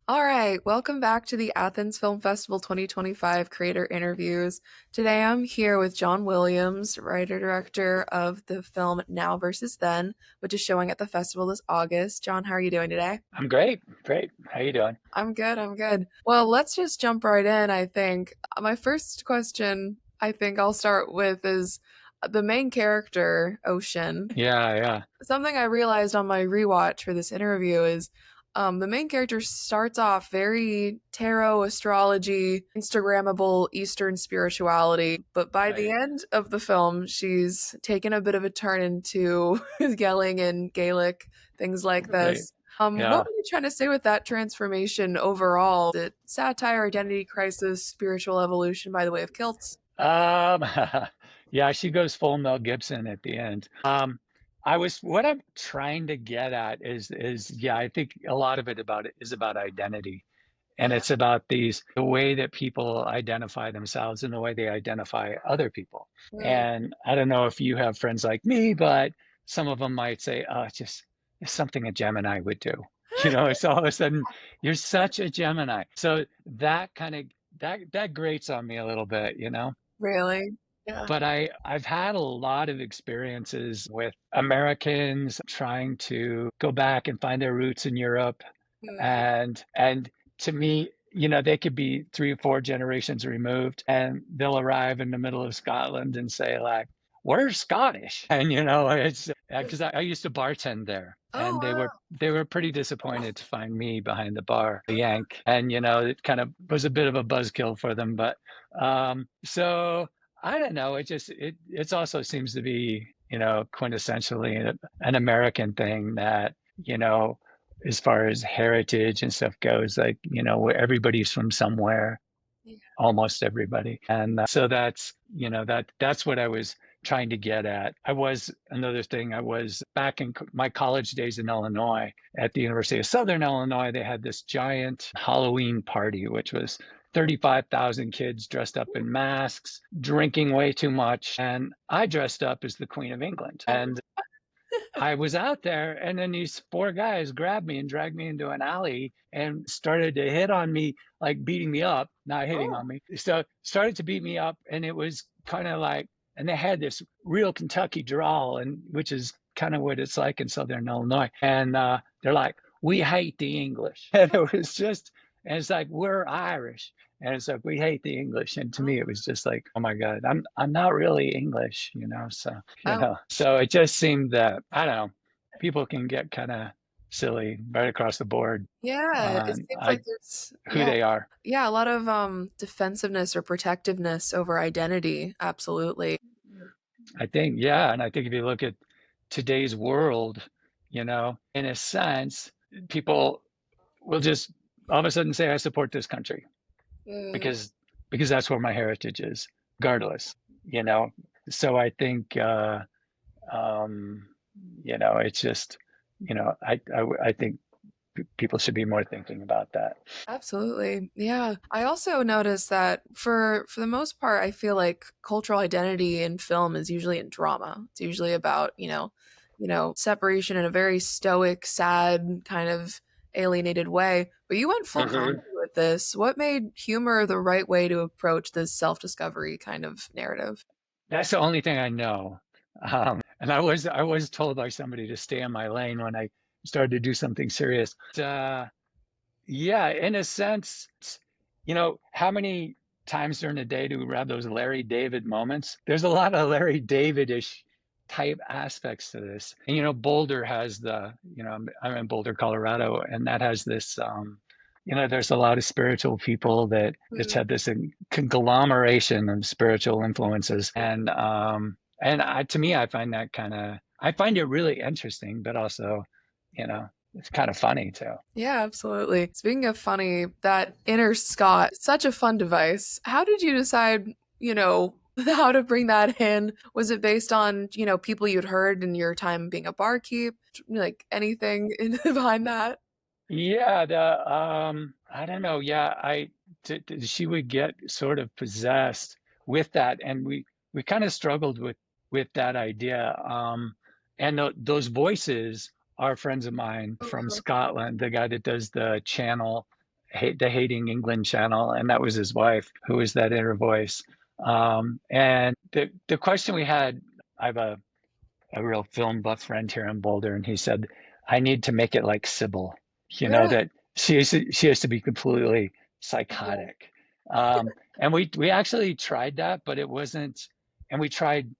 All right, welcome back to the Athens Film Festival 2025 creator interviews. Today I'm here with John Williams, writer director of the film Now versus Then, which is showing at the festival this August. John, how are you doing today? I'm great. Great. How you doing? I'm good, I'm good. Well, let's just jump right in, I think. My first question I think I'll start with is the main character, Ocean. Yeah, yeah. Something I realized on my rewatch for this interview is the main character starts off very tarot, astrology, Instagrammable Eastern spirituality, but by the Right. end of the film, she's taken a bit of a turn into yelling in Gaelic, things like Right. this. What Yeah. were you trying to say with that transformation overall? Did satire, identity crisis, spiritual evolution by the way of kilts? Um yeah, she goes full Mel Gibson at the end. What I'm trying to get at is yeah, I think a lot of it is about identity. And Yeah. it's about the way that people identify themselves and the way they identify other people. Mm. And I don't know if you have friends like me, but some of them might say, oh, it's something a Gemini would do. It's all of a sudden, you're such a Gemini. So that kind of that grates on me a little bit. Really? Yeah. But I've had a lot of experiences with Americans trying to go back and find their roots in Europe. Mm. And to me, they could be 3 or 4 generations removed, and they'll arrive in the middle of Scotland and say like, "We're Scottish," and it's because I used to bartend there, Oh, and they were pretty wow. disappointed to find me behind the bar, a Yank, and it kind of was a bit of a buzzkill for them, but so. I don't know. It also seems to be, quintessentially an American thing that, as far as heritage and stuff goes, like, where everybody's from somewhere, Yeah. almost everybody. And so that's what I was trying to get at. Another thing, I was back in my college days in Illinois at the University of Southern Illinois. They had this giant Halloween party, which was 35,000 kids dressed up in masks, drinking way too much. And I dressed up as the Queen of England. Oh, And I was out there, and then these 4 guys grabbed me and dragged me into an alley and started to hit on me, like beating me up, not hitting oh, on me. So started to beat me up, and it was kind of like, and they had this real Kentucky drawl, and which is kind of what it's like in Southern Illinois. And they're like, "We hate the English," and it's like we're Irish. And it's like we hate the English, and to me, it was just like, oh my God, I'm not really English. So oh, so it just seemed that I don't know, people can get kind of silly right across the board yeah. It on seems like there's who they are. yeah, a lot of defensiveness or protectiveness over identity. Absolutely. I think, yeah, and I think if you look at today's world, in a sense, people will just all of a sudden say, "I support this country," Mm, because that's where my heritage is, regardless. You know, so I think um, it's just I think people should be more thinking about that. absolutely. Yeah. I also noticed that for the most part, I feel like cultural identity in film is usually in drama. It's usually about, separation in a very stoic, sad, kind of alienated way. But you went full comedy Hmm. with this. What made humor the right way to approach this self-discovery kind of narrative? That's the only thing I know. And I was told by somebody to stay in my lane when I started to do something serious. Yeah, in a sense, how many times during the day do we have those Larry David moments? There's a lot of Larry David-ish type aspects to this. And Boulder has I'm in Boulder, Colorado, and that has this there's a lot of spiritual people that it's Mm, had this conglomeration of spiritual influences. And to me, I find it really interesting, but also, you know, it's kind of funny too. yeah, absolutely. Speaking of funny, that inner Scott, such a fun device. How did you decide, how to bring that in? Was it based on, people you'd heard in your time being a barkeep? Like anything behind that? Yeah, I don't know. Yeah, she would get sort of possessed with that, and we kind of struggled with that idea. And those voices are friends of mine from Scotland. The guy that does the channel, the Hating England channel, and that was his wife who was that inner voice. And the question we had, I have a real film buff friend here in Boulder, and he said, I need to make it like Sybil, that she has to be completely Yeah. psychotic. And we actually tried that, but it wasn't, and we tried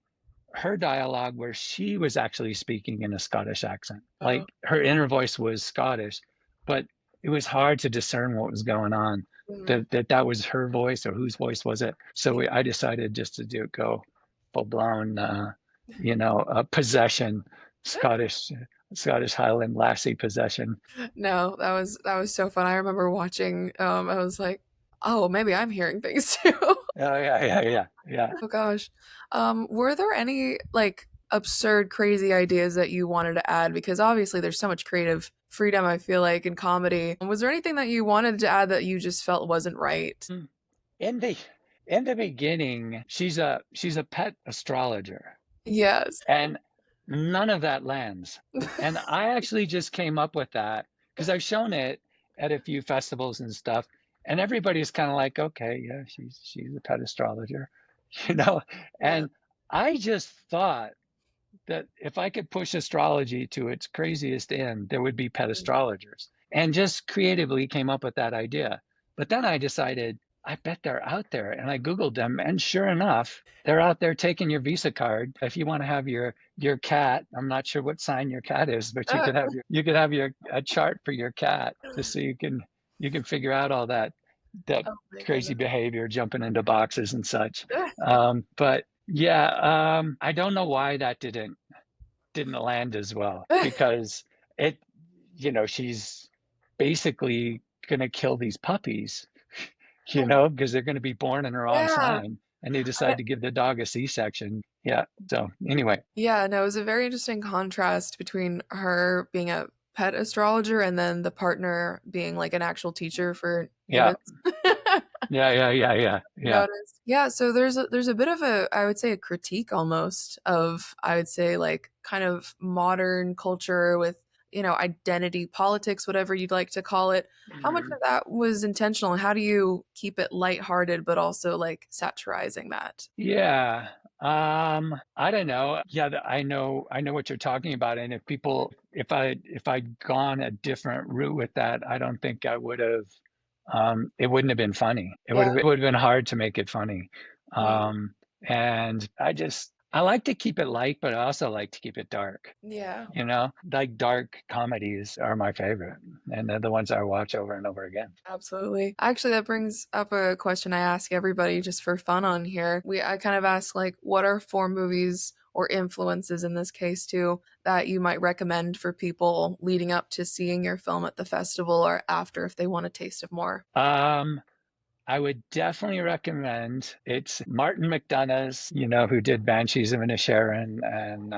her dialogue where she was actually speaking in a Scottish accent. Oh. Like her inner voice was Scottish, but it was hard to discern what was going on. Mhm. That was her voice or whose voice was it? So I decided just to go full blown, possession, Scottish Scottish Highland Lassie possession. No, that was so fun. I remember watching, I was like, "Oh, maybe I'm hearing things too." Oh yeah, yeah, yeah, yeah. Oh gosh. Were there any like absurd, crazy ideas that you wanted to add? Because obviously there's so much creative freedom, I feel like, in comedy. Was there anything that you wanted to add that you just felt wasn't right? In the in the beginning, she's a pet astrologer. Yes. And none of that lands. And I actually just came up with that because I've shown it at a few festivals and stuff. And everybody's kind of like, okay, yeah, she's a pet astrologer, you know. Yeah. And I just thought that if I could push astrology to its craziest end, there would be pet astrologers. And just creatively came up with that idea. But then I decided, I bet they're out there. And I Googled them. And sure enough, they're out there taking your Visa card. If you want to have your cat, I'm not sure what sign your cat is, but you could have your a chart for your cat just so you can figure out all that Oh my crazy goodness. behavior, jumping into boxes and such. But yeah, I don't know why that didn't land as well because it, she's basically gonna kill these puppies, because they're gonna be born in the wrong Yeah. sign, and they decide to give the dog a C-section. Yeah. So anyway, Yeah, no, it was a very interesting contrast between her being a pet astrologer and then the partner being like an actual teacher for yeah, humans. yeah, yeah, yeah, yeah, yeah. Noticed. Yeah, so there's a bit of a I would say a critique almost of I would say like kind of modern culture with identity politics, whatever you'd like to call it. How much Mhm. of that was intentional and how do you keep it lighthearted but also like satirizing that? Yeah. I don't know. Yeah, I know what you're talking about. And if I'd gone a different route with that, I don't think I would have, it wouldn't have been funny. Yeah. It would have been hard to make it funny. Mm. And I like to keep it light, but I also like to keep it dark. Yeah. Like dark comedies are my favorite, and they're the ones I watch over and over again. Absolutely. Actually, that brings up a question I ask everybody just for fun on here. I kind of ask like what are four movies or influences in this case too that you might recommend for people leading up to seeing your film at the festival or after if they want a taste of more. Um, I would definitely recommend it's Martin McDonagh's, who did Banshees of Inisherin and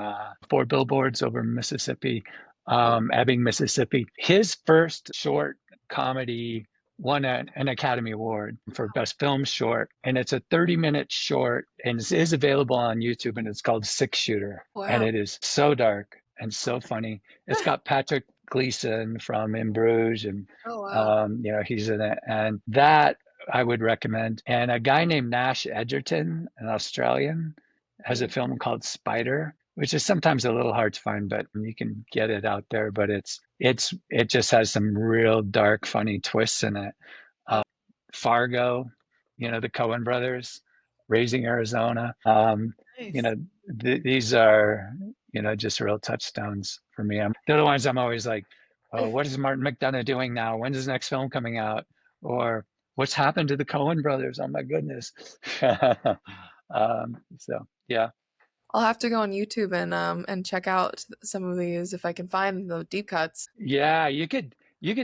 Four Billboards Over Mississippi, Oh, Ebbing, Mississippi. His first short comedy won an Academy Award for Best Film Short, and it's a 30-minute short, and it is available on YouTube, and it's called Six Shooter, and wow. it is so dark and so funny. It's got Patrick Gleason from In Bruges, and Oh, wow. he's in it, and that I would recommend. And a guy named Nash Edgerton, an Australian, has a Mm. film called Spider, which is sometimes a little hard to find, but you can get it out there. But it just has some real dark, funny twists in it. Oh, Fargo, the Coen brothers, Raising Arizona. You nice. know, these are just real touchstones for me. They're the ones I'm always like, oh, what is Martin McDonough doing now? When's his next film coming out? Or what's happened to the Coen brothers? Oh my goodness. So yeah, I'll have to go on YouTube and check out some of these if I can find the deep cuts. yeah, you could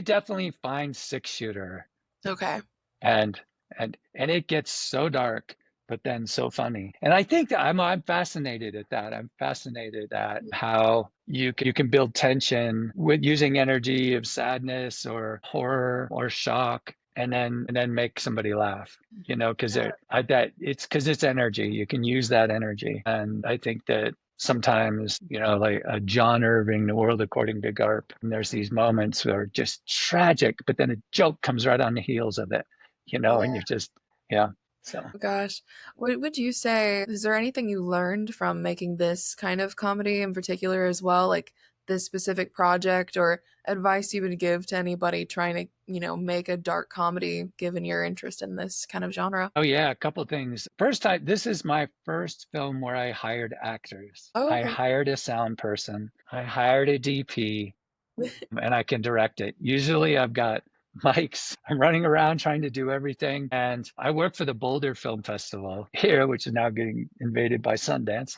definitely find Six Shooter, Okay. and and it gets so dark but then so funny, and I think that I'm fascinated at that. I'm fascinated at how you can build tension with using energy of sadness or horror or shock, and then make somebody laugh, because Yeah. I that it's because it's energy. You can use that energy, and I think that sometimes, like John Irving, The World According to Garp. And there's these moments that are just tragic, but then a joke comes right on the heels of it, and Yeah. you're just, yeah. So, Gosh, what would you say? Is there anything you learned from making this kind of comedy in particular as well, like this specific project, or advice you would give to anybody trying to, make a dark comedy given your interest in this kind of genre? oh yeah, a couple things. First time, this is my first film where I hired actors. Oh, I okay. hired a sound person. I hired a DP, and I can direct it. Usually I've got mics. I'm running around trying to do everything. And I work for the Boulder Film Festival here, which is now getting invaded by Sundance.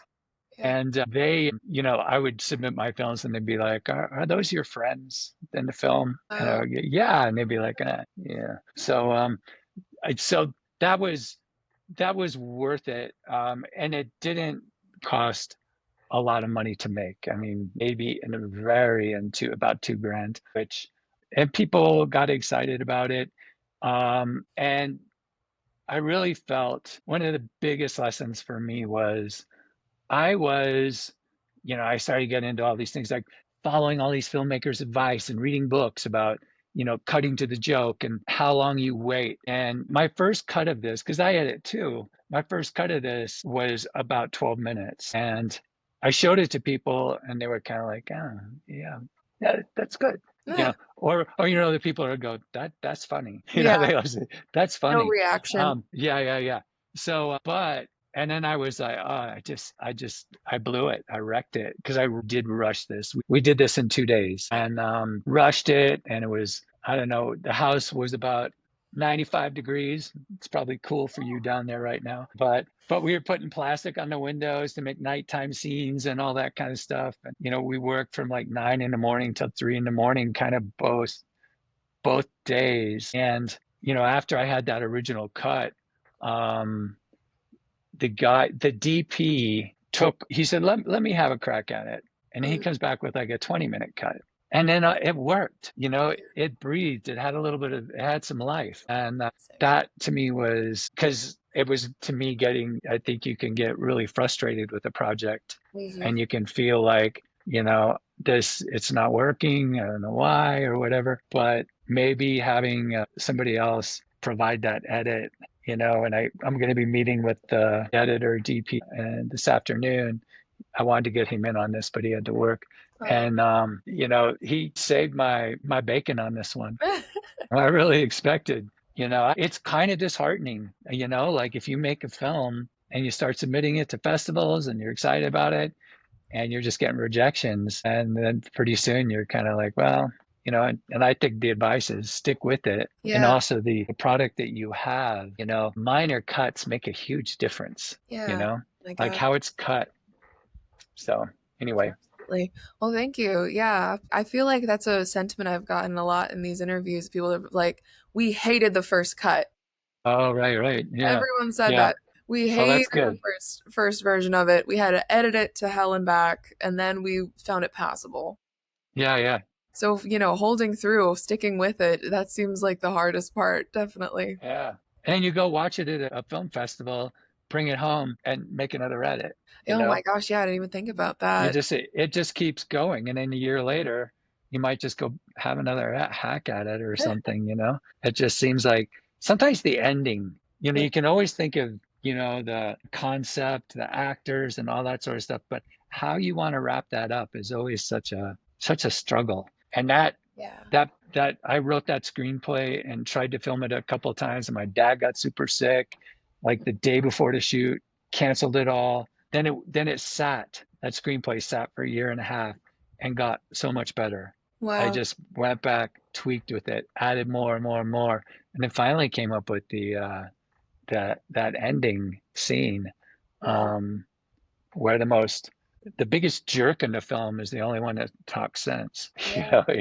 Yeah. And they, I would submit my films and they'd be like, are those your friends in the film? And I Oh, would get, yeah. And they'd be like, yeah. So, so that was worth it. And it didn't cost a lot of money to make. I mean, maybe in a very into about 2 grand, and people got excited about it. And I really felt one of the biggest lessons for me was I was, I started getting into all these things like following all these filmmakers' advice and reading books about, cutting to the joke and how long you wait. And my first cut of this, because I edit too, my first cut of this was about 12 minutes. And I showed it to people and they were kind of like, oh, yeah, yeah, that's good. Or the people are go, that's funny. yeah. They always say, that's No funny. reaction. Yeah, yeah, yeah. So, but and then I was like, oh, I blew it. I wrecked it because I did rush this. We did this in 2 days and rushed it. And it was, I don't know, the house was about 95 degrees. It's probably cool for you down there right now. But we were putting plastic on the windows to make nighttime scenes and all that kind of stuff. And, we worked from like 9 in the morning till 3 in the morning, kind of both days. And, after I had that original cut, um, the DP he said, let me have a crack at it. And he Mm, comes back with like a 20-minute cut. And then it worked, it breathed, it had some life. And that to me was because it was to me I think you can get really frustrated with a project mhm. and you can feel like, it's not working. I don't know why or whatever. But maybe having somebody else provide that edit, and I'm going to be meeting with the editor DP and this afternoon. I wanted to get him in on this, but he had to work. Oh. And he saved my bacon on this one. I really expected, it's kind of disheartening, like if you make a film and you start submitting it to festivals and you're excited about it and you're just getting rejections. And then pretty soon you're kind of like, well, and I think the advice is stick with it. And Yeah. also the product that you have, minor cuts make a huge difference, Yeah. My like God. how it's cut. So anyway. Absolutely. Well, thank you. Yeah. I feel like that's a sentiment I've gotten a lot in these interviews. People are like, we hated the first cut. Oh, right, right. Yeah. Everyone said Yeah. that. We Oh, hated that's the good. first version of it. We had to edit it to hell and back, and then we found it passable. Yeah, yeah. So, holding through, sticking with it, that seems like the hardest part, definitely. Yeah. And then you go watch it at a film festival, bring it home and make another edit, you Oh my know? gosh, yeah, I didn't even think about You that. just it just keeps going, and then a year later, you might just go have another hack at it or something. It just seems like sometimes the ending. Yeah. You can always think of the concept, the actors, and all that sort of stuff, but how you want to wrap that up is always such a struggle. And Yeah. that I wrote that screenplay and tried to film it a couple of times, and my dad got super sick, like the day before the shoot, canceled it all. Then it sat. That screenplay sat for a year and a half and got so much better. I Wow. just went back, tweaked with it, added more and more and more, and then finally came up with that ending scene, Wow. um, where the biggest jerk in the film is the only one that talks sense. Yeah. Oh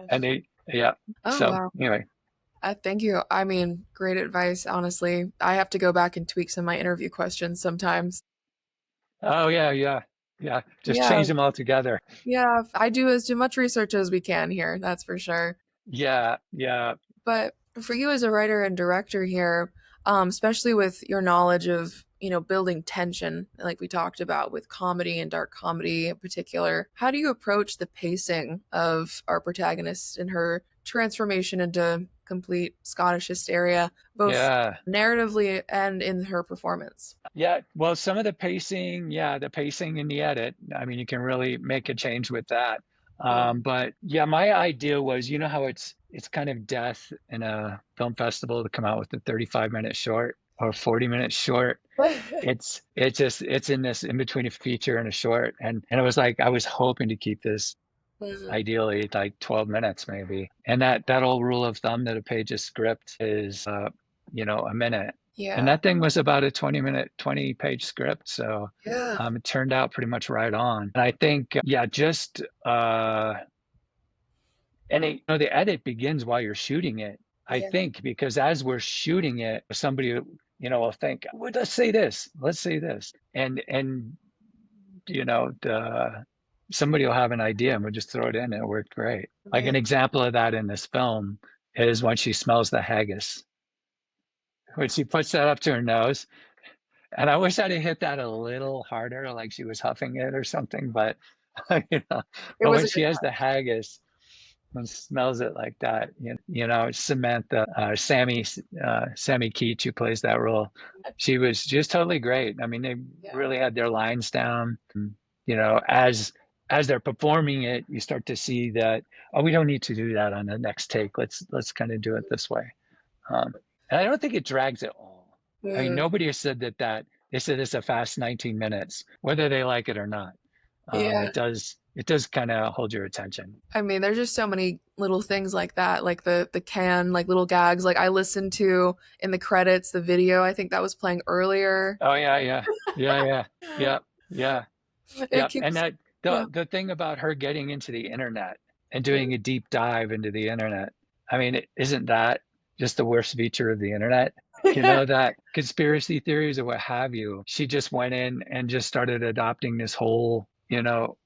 And gosh. yeah. Oh So wow. anyway, Thank you. I mean, great advice, honestly. I have to go back and tweak some of my interview questions sometimes. oh yeah, yeah, yeah. Just Yeah. change them all together. Yeah. I do as much research as we can here, that's for sure. Yeah, yeah. But for you as a writer and director here, especially with your knowledge of, building tension, like we talked about with comedy and dark comedy in particular. How do you approach the pacing of our protagonist and her transformation into complete Scottish hysteria, both Yeah. narratively and in her performance? Yeah, well, some of the pacing, yeah, the pacing in the edit, I mean, you can really make a change with that. But yeah, my idea was, you know how it's kind of death in a film festival to come out with a 35-minute short or 40-minute short. It's in this in between a feature and a short, and it was like I was hoping to keep this Mhm. ideally like 12 minutes maybe. And that old rule of thumb that a page of script is a minute. And Yeah. that thing was about a 20-page script. So Yeah. it turned out pretty much right on. And I think, yeah, just the edit begins while you're shooting it. I Yeah. think because as we're shooting it, somebody will think, well, let's say this, and somebody will have an idea and we'll just throw it in and it worked great. Like Yeah. an example of that in this film is when she smells the haggis, when she puts that up to her nose. And I wish I'd have hit that a little harder, like she was huffing it or something. But It but was when a good she has the haggis and smells it like that, Samantha, Sammy Keach, who plays that role, time. she was just totally great. I mean, they Yeah. really had their lines down. As they're performing it, you start to see that, oh, we don't need to do that on the next take. Let's kind of do it this way. And I don't think it drags at all. I mean, Mm. nobody has said that they said it's a fast 19 minutes, whether they like it or not. Yeah. It does kind of hold your attention. I mean, there's just so many little things like that, like like little gags. Like I listened to in the credits the video. I think that was playing earlier. Oh yeah, yeah, yeah, yeah, yeah, yeah, It yeah. And keeps, that yeah, the thing about her getting into the internet and doing a deep dive into the internet, I mean, isn't that just the worst feature of the internet? That conspiracy theories or what have you. She just went in and just started adopting this whole,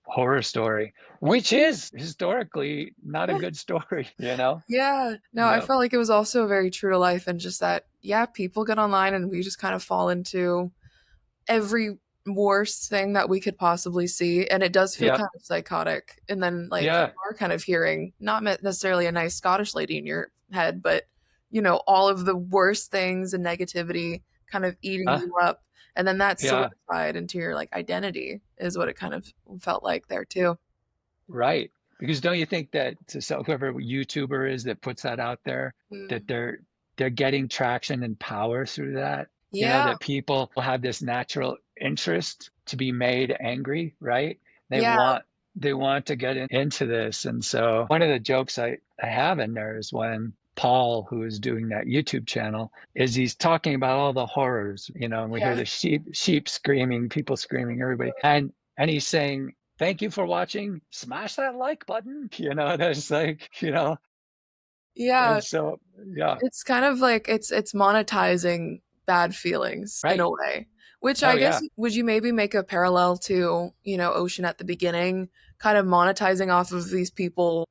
horror story, which is historically not a good story, yeah. No, I Yeah. felt like it was also very true to life, and just that, yeah, people get online and we just kind of fall into every worst thing that we could possibly see, and it does feel Yeah. kind of psychotic. And then, like, you Yeah. are kind of hearing not necessarily a nice Scottish lady in your head, but all of the worst things and negativity kind of eating Huh? you up, and then that's Yeah. solidified into your like identity is what it kind of felt like there too. Right. Because don't you think that so whoever YouTuber is that puts that out there, that Mm. they're getting traction and power through that? Yeah, That people have this natural interest to be made angry, right? They yeah, want they want to get into this. And so one of the jokes I have in there is when Paul, who is doing that YouTube channel, is he's talking about all the horrors, and we hear yeah, the sheep screaming, people screaming, everybody. And he's saying, thank you for watching. Smash that like button. That's like, yeah. and so, yeah, It's kind of like it's monetizing bad feelings in right. a way, which Oh, I guess yeah. would you maybe make a parallel to, Ocean at the beginning, kind of monetizing off of these people,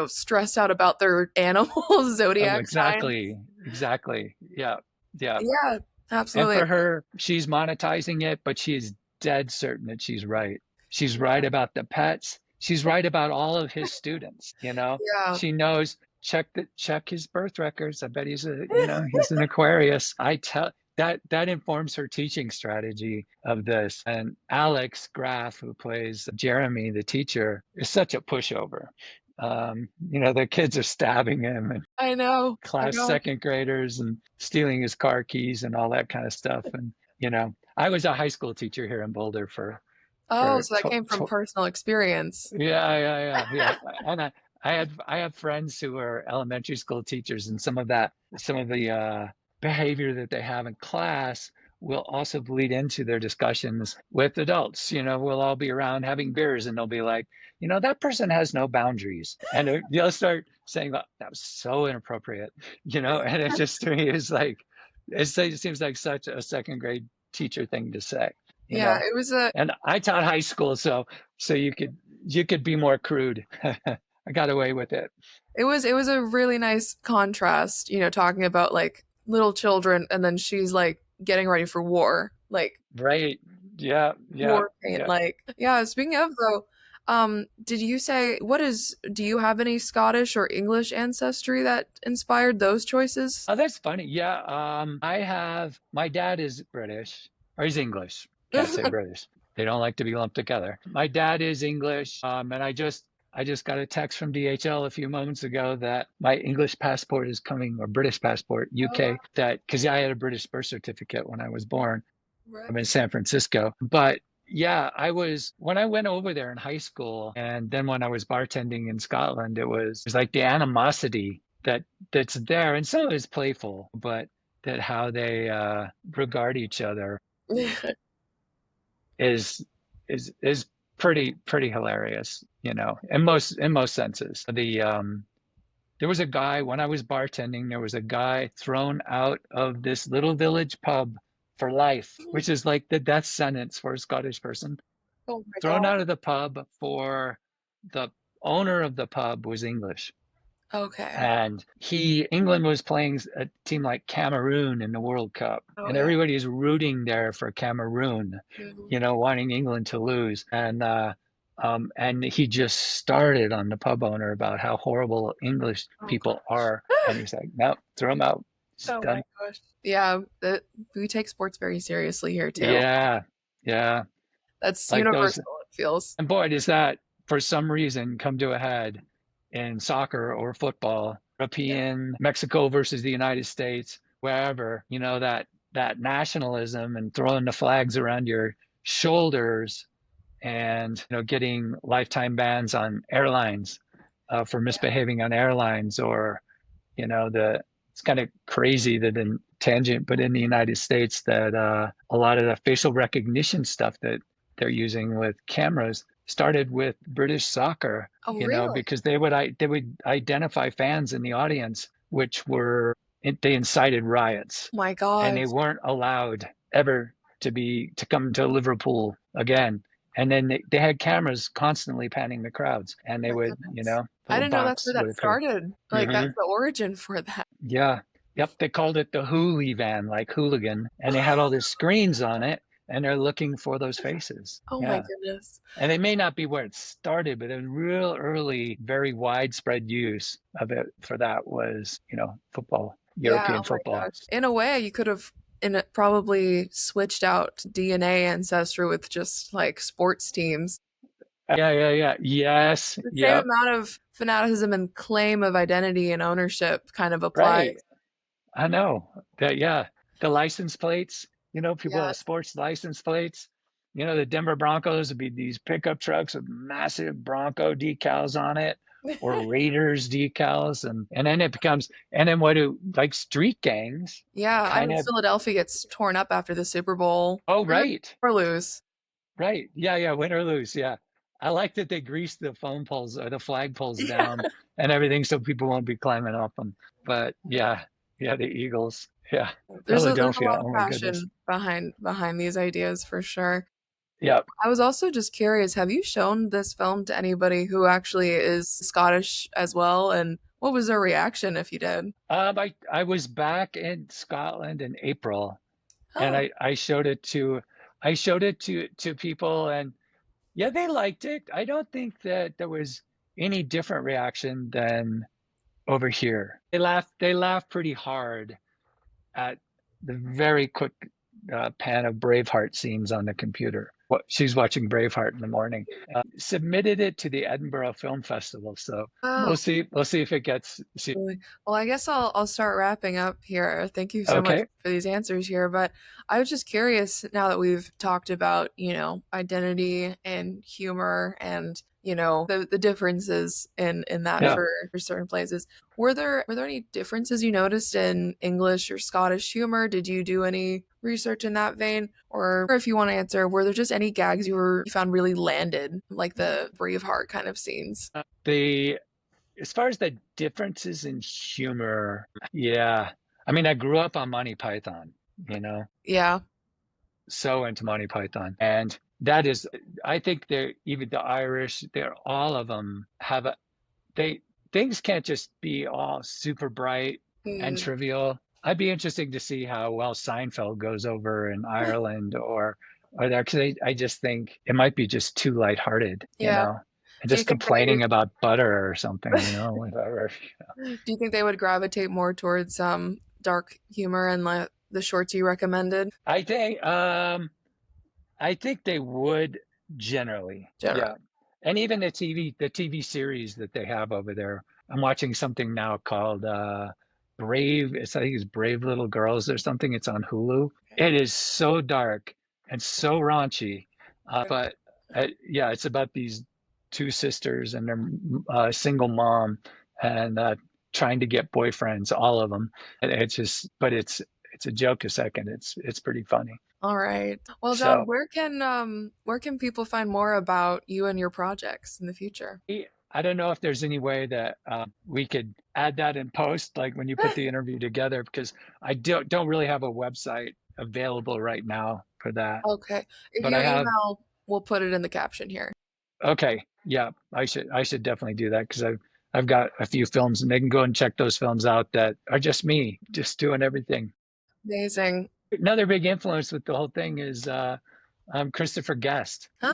stressed out about their animals, Oh, zodiac signs. exactly. Exactly. Yeah. Yeah. Yeah, And absolutely. for her, she's monetizing it, but she is dead certain that she's right. She's right about the pets. She's right about all of his students, Yeah. She knows check his birth records. I bet he's an Aquarius. I tell that informs her teaching strategy of this. And Alex Graff, who plays Jeremy, the teacher, is such a pushover. The kids are stabbing him and I know. I class know. second graders and stealing his car keys and all that kind of stuff. And I was a high school teacher here in Boulder Oh, for so that came from personal experience. yeah, yeah, yeah, yeah. And I have friends who are elementary school teachers, and some of the behavior that they have in class will also bleed into their discussions with adults. We'll all be around having beers, and they'll be like, that person has no boundaries, and they'll start saying, "Oh, that was so inappropriate," and it just to me is like, it seems like such a second grade teacher thing to say, you Yeah, know. it was a And I taught high school, so you could be more crude. I got away with it. it was a really nice contrast, talking about like little children, and then she's like getting ready for war, like Right. Yeah. Yeah. war paint. Yeah. Like, yeah. Speaking of though, did you say what is? Do you have any Scottish or English ancestry that inspired those choices? Oh, that's funny. Yeah. I have, my dad is British, or he's English. Can't say British. They don't like to be lumped together. My dad is English. And I just got a text from DHL a few moments ago that my English passport is coming, or British passport, Oh, wow. UK, that because I had a British birth certificate when I was born. I'm in Right. San Francisco. But yeah, when I went over there in high school, and then when I was bartending in Scotland, it was like the animosity that's there, and some of it's playful, but that how they regard each other is is pretty hilarious, in most senses. There was a guy when I was bartending, there was a guy thrown out of this little village pub for life, which is like the death sentence for a Scottish person. Oh my Thrown God. out of the pub for the owner of the pub was English. Okay. And England was playing a team like Cameroon in the World Cup, Oh and yeah. everybody is rooting there for Cameroon, Mhm. wanting England to lose. And he just started on the pub owner about how horrible English Oh people gosh. are, and he's like, "No, throw him out. It's Oh my done." gosh. Yeah, we take sports very seriously here too. Yeah, yeah, That's like those. universal, it feels. And boy, does that for some reason come to a head in soccer or football, Yeah. European, Mexico versus the United States, wherever, that nationalism and throwing the flags around your shoulders, and getting lifetime bans on airlines for misbehaving on airlines, or the it's kind of crazy that in tangent, but in the United States, that a lot of the facial recognition stuff that they're using with cameras started with British soccer, Oh really? because they would identify fans in the audience, which they incited riots, My and gosh. they weren't allowed ever to come to Liverpool again. And then they had cameras constantly panning the crowds, and Oh they my would, goodness. I little didn't know that's box where would that appear. started. Like Hmm. that's the origin for that. Yeah. Yep. They called it the Hoolie van, like hooligan. And they had all these screens on it, and they're looking for those faces. Oh my Yeah. goodness. And they may not be where it started, but a real early, very widespread use of it for that was, football, Yeah, European oh my football. gosh. In a way, you could have in it probably switched out DNA ancestry with just like sports teams. Yeah. Yeah. Yeah. Yes. The same Yep. amount of fanaticism and claim of identity and ownership kind of applies. Right. I know that. Yeah. The license plates, people have Yes. sports license plates. The Denver Broncos would be these pickup trucks with massive Bronco decals on it, or Raiders decals. And then what do like street gangs Yeah, I kind mean of, Philadelphia gets torn up after the Super Bowl. oh, Win right. or lose. Right. Yeah. Yeah. Win or lose. Yeah. I like that they grease the phone poles or the flag poles down and everything so people won't be climbing up them. But yeah. Yeah. The Eagles. Yeah. There's a Philadelphia. lot of Oh my goodness. passion behind these ideas for sure. Yep. I was also just curious, have you shown this film to anybody who actually is Scottish as well? And what was their reaction if you did? I was back in Scotland in April, and Oh, I showed it to people, and yeah, they liked it. I don't think that there was any different reaction than over here. They laughed pretty hard at the very quick pan of Braveheart scenes on the computer. She's watching Braveheart in the morning. Submitted it to the Edinburgh Film Festival, so oh, we'll see. We'll see if it gets. See. really? Well, I guess I'll start wrapping up here. Thank you so much Okay. for these answers here. But I was just curious now that we've talked about, identity and humor and, the differences in that Yeah. for certain places. Were there any differences you noticed in English or Scottish humor? Did you do any research in that vein? Or if you want to answer, were there just any gags you found really landed, like the Braveheart kind of scenes? The As far as the differences in humor, yeah. I mean, I grew up on Monty Python, you know, Yeah. so into Monty Python. And that is, I think even the Irish, they're all of them they, things can't just be all super bright and Mm, trivial. I'd be interested to see how well Seinfeld goes over in Ireland or there, because I just think it might be just too lighthearted, Yeah. and Do you just think complaining about butter or something, whatever. do you think they would gravitate more towards dark humor and the shorts you recommended? I think I think they would generally, Generally. yeah. And even the TV series that they have over there. I'm watching something now called Brave. I think it's Brave Little Girls or something. It's on Hulu. It is so dark and so raunchy, but yeah, it's about these two sisters and their single mom and trying to get boyfriends, all of them. And it's just, but it's a joke a second. It's pretty funny. All right. Well, John, So. where can people find more about you and your projects in the future? I don't know if there's any way that we could add that in post, like when you put the interview together, because I don't really have a website available right now for that. Okay. If But you I have, email, we'll put it in the caption here. okay, yeah, I should definitely do that because I've got a few films and they can go and check those films out that are just me, just doing everything. Amazing. Another big influence with the whole thing is Christopher Guest, Huh?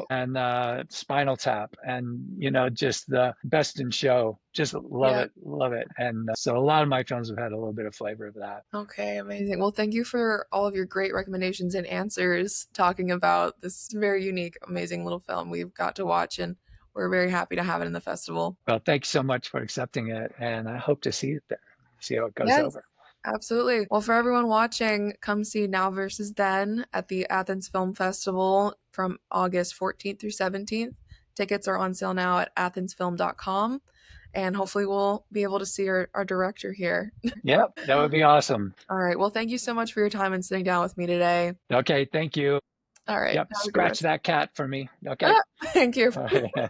and Spinal Tap, and just the Best in Show. Just Yeah. love it. And so a lot of my films have had a little bit of flavor of that. Okay, amazing. Well, thank you for all of your great recommendations and answers talking about this very unique, amazing little film we've got to watch, and we're very happy to have it in the festival. Well, thanks so much for accepting it, and I hope to see it there. See how it goes Yes, over. absolutely. Well, for everyone watching, come see Now versus Then at the Athens Film Festival from August 14th through 17th. Tickets are on sale now at athensfilm.com, and hopefully we'll be able to see our director here. Yep, that would be awesome. All right. Well, thank you so much for your time and sitting down with me today. Okay, thank you. All right. Yep, Have a good scratch rest. that cat for me. Okay. Ah, thank you. All right.